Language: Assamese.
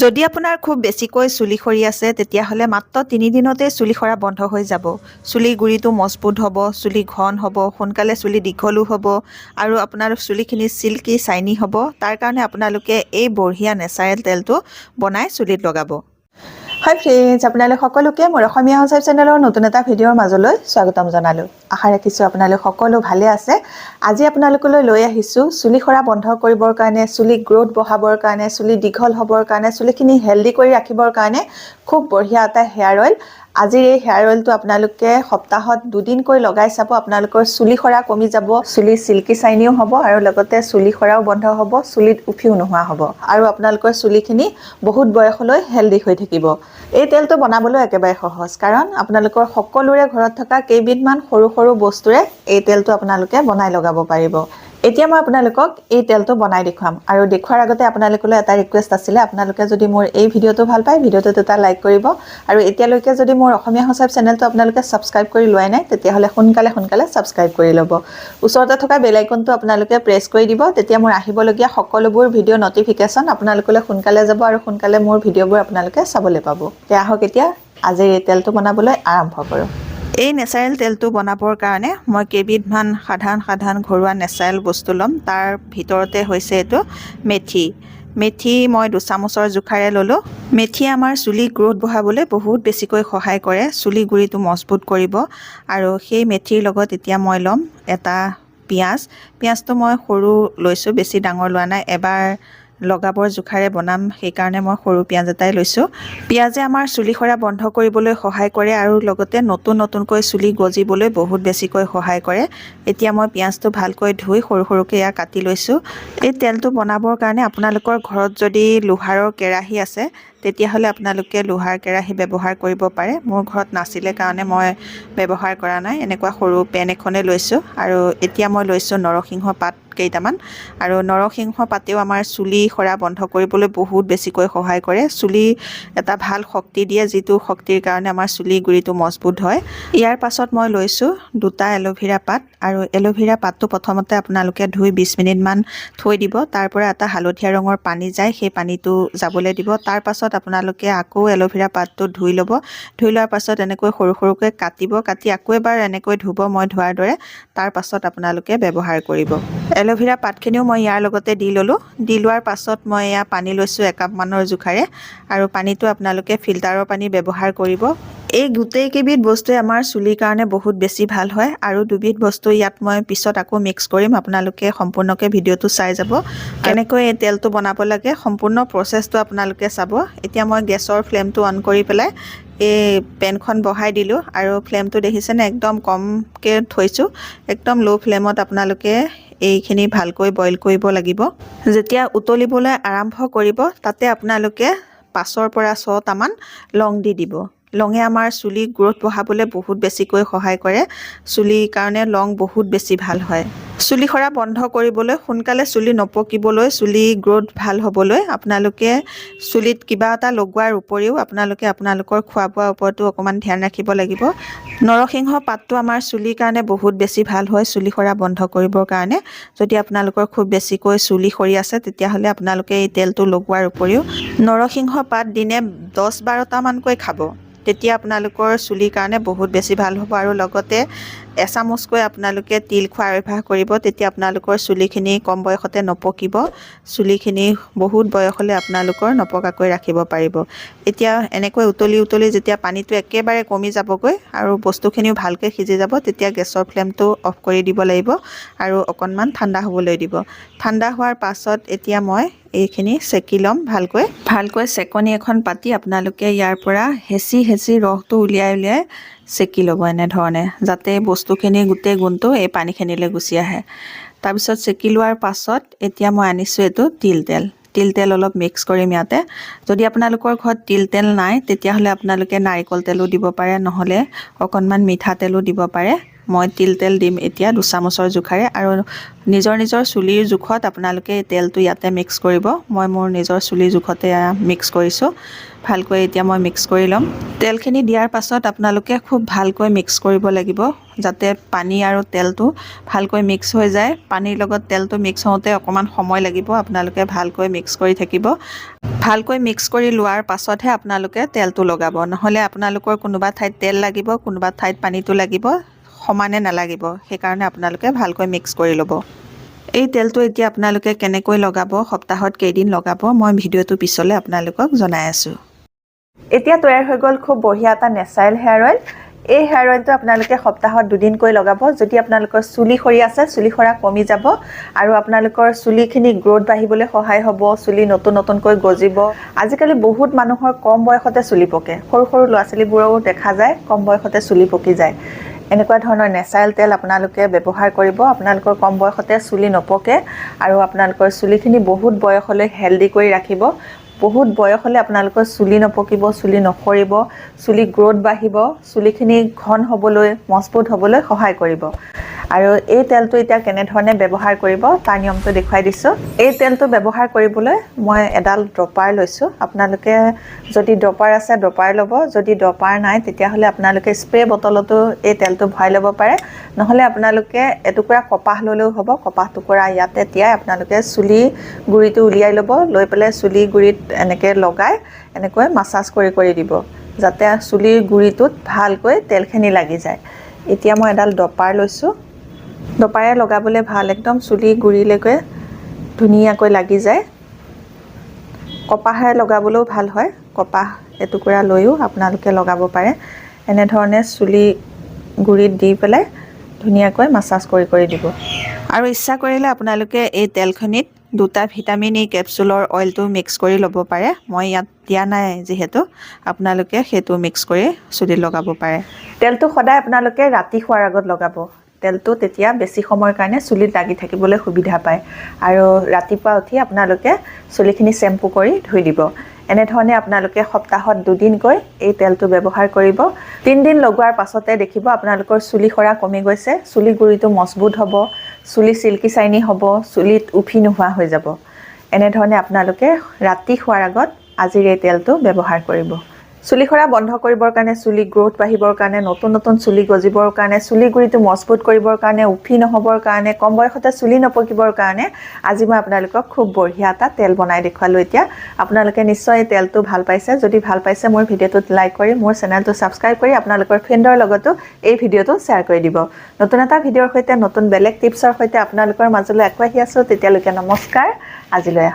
যদি আপোনাৰ খুব বেছিকৈ চুলি সৰি আছে তেতিয়াহ'লে মাত্ৰ 3 দিনতে চুলি সৰা বন্ধ হৈ যাব। চুলিৰ গুৰিটো মজবুত হ'ব, চুলি ঘন হ'ব, সোনকালে চুলি দীঘলো হ'ব আৰু আপোনাৰ চুলিখিনি চিল্কি চাইনি হ'ব। তাৰ কাৰণে আপোনালোকে এই বঢ়িয়া নেচাৰেল তেলটো বনাই চুলিত লগাব। হাই ফ্ৰেণ্ডছ, আপোনালোক সকলোকে মোৰ অসমীয়া হাউচ ৱাইফ চেনেলৰ নতুন এটা ভিডিঅ'ৰ মাজলৈ স্বাগতম জনালোঁ। আশা ৰাখিছোঁ আপোনালোক সকলো ভালে আছে। আজি আপোনালোকলৈ লৈ আহিছোঁ চুলি সৰা বন্ধ কৰিবৰ কাৰণে, চুলি গ্ৰোথ বঢ়াবৰ কাৰণে, চুলি দীঘল হ'বৰ কাৰণে, চুলিখিনি হেল্ডি কৰি ৰাখিবৰ কাৰণে খুব বঢ়িয়া এটা হেয়াৰ অইল। আজিৰ এই হেয়াৰ অইলটো আপোনালোকে সপ্তাহত 2 দিনকৈ লগাই চাব। আপোনালোকৰ চুলি সৰা কমি যাব, চুলি চিল্কি চাইনিও হ'ব আৰু লগতে চুলি সৰাও বন্ধ হ'ব, চুলিত উফিও নোহোৱা হ'ব আৰু আপোনালোকৰ চুলিখিনি বহুত বয়সলৈ হেল্ডি হৈ থাকিব। এই তেলটো বনাবলৈ একেবাৰে সহজ, কাৰণ আপোনালোকৰ সকলোৰে ঘৰত থকা কেইবিধমান সৰু সৰু বস্তুৰে এই তেলটো আপোনালোকে বনাই লগাব পাৰিব। এতিয়া মই আপোনালোকক এই তেলটো বনাই দেখুৱাম আৰু দেখুৱাৰ আগতে আপোনালোকলৈ এটা ৰিকুৱেষ্ট আছিলে, আপোনালোকে যদি মোৰ এই ভিডিঅ'টো ভাল পায় ভিডিঅ'টোত এটা লাইক কৰিব আৰু এতিয়ালৈকে যদি মোৰ অসমীয়া হাউচ ৱাইফ চেনেলটো আপোনালোকে ছাবস্ক্ৰাইব কৰি লোৱাই নাই তেতিয়াহ'লে সোনকালে ছাবস্ক্ৰাইব কৰি ল'ব। ওচৰতে থকা বেল আইকনটো আপোনালোকে প্ৰেছ কৰি দিব, তেতিয়া মোৰ আহিবলগীয়া সকলোবোৰ ভিডিঅ' নটিফিকেশ্যন আপোনালোকলৈ সোনকালে যাব আৰু সোনকালে মোৰ ভিডিঅ'বোৰ আপোনালোকে চাবলৈ পাব। এতিয়া আহক এতিয়া আজিৰ এই তেলটো বনাবলৈ আৰম্ভ কৰোঁ। এই নেচাৰেল তেলটো বনাবৰ কাৰণে মই কেইবিধমান সাধাৰণ ঘৰুৱা নেচাৰেল বস্তু ল'ম। তাৰ ভিতৰতে হৈছে এইটো মেথি। মেথি মই 2 চামুচৰ জোখাৰে ল'লোঁ। মেথিয়ে আমাৰ চুলি গ্ৰোথ বঢ়াবলৈ বহুত বেছিকৈ সহায় কৰে, চুলি গুৰিটো মজবুত কৰিব আৰু সেই মেথিৰ লগত এতিয়া মই ল'ম এটা পিঁয়াজ। পিঁয়াজটো মই সৰু লৈছোঁ, বেছি ডাঙৰ লোৱা নাই। এবাৰ লগাবৰ জোখাৰে বনাম, সেইকাৰণে মই সৰু পিঁয়াজ এটাই লৈছোঁ। পিঁয়াজে আমাৰ চুলি সৰা বন্ধ কৰিবলৈ সহায় কৰে আৰু লগতে নতুনকৈ চুলি গজিবলৈ বহুত বেছিকৈ সহায় কৰে। এতিয়া মই পিঁয়াজটো ভালকৈ ধুই সৰুকৈ এয়া কাটি লৈছোঁ। এই তেলটো বনাবৰ কাৰণে আপোনালোকৰ ঘৰত যদি লোহাৰৰ কেৰাহী আছে তেতিয়াহ'লে আপোনালোকে লোহাৰ কেৰাহী ব্যৱহাৰ কৰিব পাৰে। মোৰ ঘৰত নাছিলে কাৰণে মই ব্যৱহাৰ কৰা নাই। এনেকুৱা সৰু পেন এখনে লৈছোঁ আৰু এতিয়া মই লৈছোঁ নৰসিংহ পাত কেইটামান আৰু নৰসিংহ পাতেও আমাৰ চুলি সৰা বন্ধ কৰিবলৈ বহুত বেছিকৈ সহায় কৰে। চুলি এটা ভাল শক্তি দিয়ে, যিটো শক্তিৰ কাৰণে আমাৰ চুলি গুৰিটো মজবুত হয়। ইয়াৰ পাছত মই লৈছোঁ 2টা এল'ভেৰা পাত আৰু এল'ভেৰা পাতটো প্ৰথমতে আপোনালোকে ধুই 20 মিনিটমান থৈ দিব। তাৰ পৰা এটা হালধীয়া ৰঙৰ পানী যায়, সেই পানীটো যাবলৈ দিব। তাৰ পাছত আপোনালোকে আকৌ এল'ভেৰা পাতটো ধুই ল'ব। ধুই লোৱাৰ পাছত এনেকৈ সৰুকৈ কাটিব, কাটি আকৌ এবাৰ এনেকৈ ধুব মই ধোৱাৰ দৰে। তাৰ পাছত আপোনালোকে ব্যৱহাৰ কৰিব। এল'ভেৰা পাতখিনিও মই ইয়াৰ লগতে দি ল'লোঁ। দি লোৱাৰ পাছত মই এয়া পানী লৈছোঁ 1 কাপমানৰ জোখাৰে আৰু পানীটো আপোনালোকে ফিল্টাৰৰ পানী ব্যৱহাৰ কৰিব। এই গোটেই কেইবিধ বস্তুৱে আমাৰ চুলিৰ কাৰণে বহুত বেছি ভাল হয় আৰু 2বিধ বস্তু ইয়াত মই পিছত আকৌ মিক্স কৰিম। আপোনালোকে সম্পূৰ্ণকৈ ভিডিঅ'টো চাই যাব, কেনেকৈ এই তেলটো বনাব লাগে সম্পূৰ্ণ প্ৰচেছটো আপোনালোকে চাব। এতিয়া মই গেছৰ ফ্লেমটো অন কৰি পেলাই এই পেনখন বহাই দিলোঁ আৰু ফ্লেমটো দেখিছেনে একদম কমকৈ থৈছোঁ। একদম ল' ফ্লেমত আপোনালোকে এইখিনি ভালকৈ বইল কৰিব লাগিব। যেতিয়া উতলিবলৈ আৰম্ভ কৰিব তাতে আপোনালোকে 5ৰ পৰা 6টামান লং দি দিব। লঙে আমাৰ চুলি গ্ৰোথ বঢ়াবলৈ বহুত বেছিকৈ সহায় কৰে। চুলিৰ কাৰণে লং বহুত বেছি ভাল হয়। চুলি সৰা বন্ধ কৰিবলৈ, সোনকালে চুলি নপকিবলৈ, চুলি গ্ৰোথ ভাল হ'বলৈ আপোনালোকে চুলিত কিবা এটা লগোৱাৰ উপৰিও আপোনালোকে আপোনালোকৰ খোৱা বোৱাৰ ওপৰতো অকণমান ধ্যান ৰাখিব লাগিব। নৰসিংহ পাতটো আমাৰ চুলিৰ কাৰণে বহুত বেছি ভাল হয় চুলি সৰা বন্ধ কৰিবৰ কাৰণে। যদি আপোনালোকৰ খুব বেছিকৈ চুলি সৰি আছে তেতিয়াহ'লে আপোনালোকে এই তেলটো লগোৱাৰ উপৰিও নৰসিংহ পাত দিনে 10-12টামানকৈ খাব। তেতিয়া আপোনালোকৰ চুলিৰ কাৰণে বহুত বেছি ভাল হ'ব আৰু লগতে এচামুচকৈ আপোনালোকে তিল খোৱাৰ অভ্যাস কৰিব। তেতিয়া আপোনালোকৰ চুলিখিনি কম বয়সতে নপকিব। চুলিখিনি বহুত বয়সলৈ আপোনালোকৰ নপকাকৈ ৰাখিব পাৰিব। এতিয়া এনেকৈ উতলি যেতিয়া পানীটো একেবাৰে কমি যাবগৈ আৰু বস্তুখিনিও ভালকৈ সিজি যাব, তেতিয়া গেছৰ ফ্লেমটো অফ কৰি দিব লাগিব আৰু অকণমান ঠাণ্ডা হ'বলৈ দিব। ঠাণ্ডা হোৱাৰ পাছত এতিয়া মই এইখিনি চেকি ল'ম। ভালকৈ চেকনি এখন পাতি আপোনালোকে ইয়াৰ পৰা হেঁচি ৰসটো উলিয়াই চেকি ল'ব এনেধৰণে, যাতে বস্তুখিনি গোটেই গুণটো এই পানীখিনিলৈ গুচি আহে। তাৰপিছত চেকি লোৱাৰ পাছত এতিয়া মই আনিছোঁ এইটো তিল তেল অলপ মিক্স কৰিম ইয়াতে। যদি আপোনালোকৰ ঘৰত তিল তেল নাই তেতিয়াহ'লে আপোনালোকে নাৰিকল তেলো দিব পাৰে, নহ'লে অকণমান মিঠাতেলো দিব পাৰে। মই তেল দিম এতিয়া 2 চামুচৰ জোখাৰে আৰু নিজৰ চুলিৰ জোখত আপোনালোকে তেলটো ইয়াতে মিক্স কৰিব মই মোৰ নিজৰ চুলিৰ জোখতে মিক্স কৰিছোঁ ভালকৈ এতিয়া মই মিক্স কৰি ল'ম তেলখিনি দিয়াৰ পাছত আপোনালোকে খুব ভালকৈ মিক্স কৰিব লাগিব যাতে পানী আৰু তেলটো ভালকৈ মিক্স হৈ যায় পানীৰ লগত তেলটো মিক্স হওঁতে অকমান সময় লাগিব আপোনালোকে ভালকৈ মিক্স কৰি থাকিব ভালকৈ মিক্স কৰি লোৱাৰ পাছতহে আপোনালোকে তেলটো লগাব নহলে আপোনালোকৰ কোনোবা ঠাইত তেল লাগিব কোনোবা ঠাইত পানীটো লাগিব সমানে নালাগিব সেইকাৰণে আপোনালোকে ভালকৈ মিক্স কৰি ল'ব এই তেলটো এতিয়া আপোনালোকে কেনেকৈ লগাব সপ্তাহত কেইদিন লগাব মই ভিডিওটো পিছলৈ আপোনালোকক জনাই আছো এতিয়া তৈয়াৰ হৈ গ'ল খুব বঢ়িয়া এটা নেচাৰেল হেয়াৰ অইল এই হেয়াৰ অইলটো আপোনালোকে সপ্তাহত দুদিনকৈ লগাব যদি আপোনালোকৰ চুলি সৰি আছে চুলি সৰা কমি যাব আৰু আপোনালোকৰ চুলিখিনি গ্ৰোথ বাঢ়িবলৈ সহায় হ'ব চুলি নতুনকৈ গজিব আজিকালি বহুত মানুহৰ কম বয়সতে চুলি পকে সৰু ল'ৰা ছোৱালীবোৰও দেখা যায় কম বয়সতে চুলি পকি যায় এনেকুৱা ধৰণৰ নেচাৰেল তেল আপোনালোকে ব্যৱহাৰ কৰিব আপোনালোকৰ কম বয়সতে চুলি নপকে আৰু আপোনালোকৰ চুলিখিনি বহুত বয়সলৈ হেলদি কৰি ৰাখিব বহুত বয়স হলে আপোনালোকৰ চুলি নপকিব চুলি নখৰিব চুলি গ্ৰোথ বাঢ়িব চুলিখিনি ঘন হ'বলৈ মজবুত হ'বলৈ সহায় কৰিব আৰু এই তেলটো এতিয়া কেনে ধৰণে ব্যৱহাৰ কৰিব তাৰ নিয়মটো দেখুৱাই দিছো এই তেলটো ব্যৱহাৰ কৰিবলৈ মই এডাল ড্ৰপাৰ লৈছো আপোনালোকে যদি ড্ৰপাৰ আছে ড্ৰপাৰ ল'ব যদি ড্ৰপাৰ নাই তেতিয়া হলে আপোনালোকে স্প্ৰে বটলতো এই তেলটো ভৰাই ল'ব পাৰে নহলে আপোনালোকে এটুকুৰা কপাহ ললেও হ'ব কপাহ টুকুৰা ইয়াতে তিয়াই আপোনালোকে চুলি গুৰিটো উলিয়াই ল'ব লৈ পেলাই চুলি গুৰিত এনেকৈ লগাই এনেকৈ মাসাজ কৰি দিব যাতে চুলিৰ গুৰিটোত ভালকৈ তেলখিনি লাগি যায় এতিয়া মই এডাল ড্ৰপাৰ লৈছো ডপাৰে লগাবলৈ ভাল একদম চুলি গুৰিলৈকে ধুনীয়াকৈ লাগি যায় কপাহে লগাবলৈও ভাল হয় কপাহ এটুকুৰা লৈও আপোনালোকে লগাব পাৰে এনে ধৰণে চুলি গুৰিত দি পেলাই ধুনীয়াকৈ মাসাজ কৰি দিব আৰু ইচ্ছা কৰিলে আপোনালোকে এই তেলখনিত দুটা ভিটামিন ই কেপচুলৰ অইলটো মিক্স কৰি ল'ব পাৰে মই ইয়াত দিয়া নাই যেহেতু আপোনালোকে সেইটো মিক্স কৰি চুলিত লগাব পাৰে তেলটো সদায় আপোনালোকে ৰাতি শোৱাৰ আগত লগাব তেলটো তেতিয়া বেছি সময়ৰ কাৰণে চুলিত লাগি থাকিবলৈ সুবিধা পায় আৰু ৰাতিপুৱা উঠি আপোনালোকে চুলিখিনি শ্যাম্পু কৰি ধুই দিব এনে ধৰণে আপোনালোকে সপ্তাহত দুদিনকৈ এই তেলটো ব্যৱহাৰ কৰিব 3 দিন লগোৱাৰ পাছতে দেখিব আপোনালোকৰ চুলি সৰা কমি গৈছে চুলি গুৰিটো মজবুত হ'ব চুলি সিল্কি শাইনি হ'ব চুলিত উফি নোহোৱা হৈ যাব এনে ধৰণে আপোনালোকে ৰাতি শোৱাৰ আগত আজিৰ এই তেলটো ব্যৱহাৰ কৰিব চুলি সৰা বন্ধ কৰিবৰ কাৰণে চুলি গ্ৰোথ বাঢ়িবৰ কাৰণে নতুন চুলি গজিবৰ কাৰণে চুলি গুৰিটো মজবুত কৰিবৰ কাৰণে উফি নহবৰ কাৰণে কম বয়সতে চুলি নপকিবৰ কাৰণে আজি মই আপোনালোকক খুব বঢ়িয়া এটা তেল বনাই দেখুৱালো এতিয়া আপোনালোকে নিশ্চয় এই তেলটো ভাল পাইছে যদি ভাল পাইছে মোৰ ভিডিওটোত লাইক কৰি মোৰ চেনেলটো সাবস্ক্ৰাইব কৰি আপোনালোকৰ ফ্ৰেণ্ডৰ লগতো এই ভিডিওটো শ্বেয়াৰ কৰি দিব নতুন এটা ভিডিওৰ সৈতে নতুন বেলেগ টিপছৰ সৈতে আপোনালোকৰ মাজলৈ আকৌ আহি আছো তেতিয়ালৈকে নমস্কাৰ আজিলৈ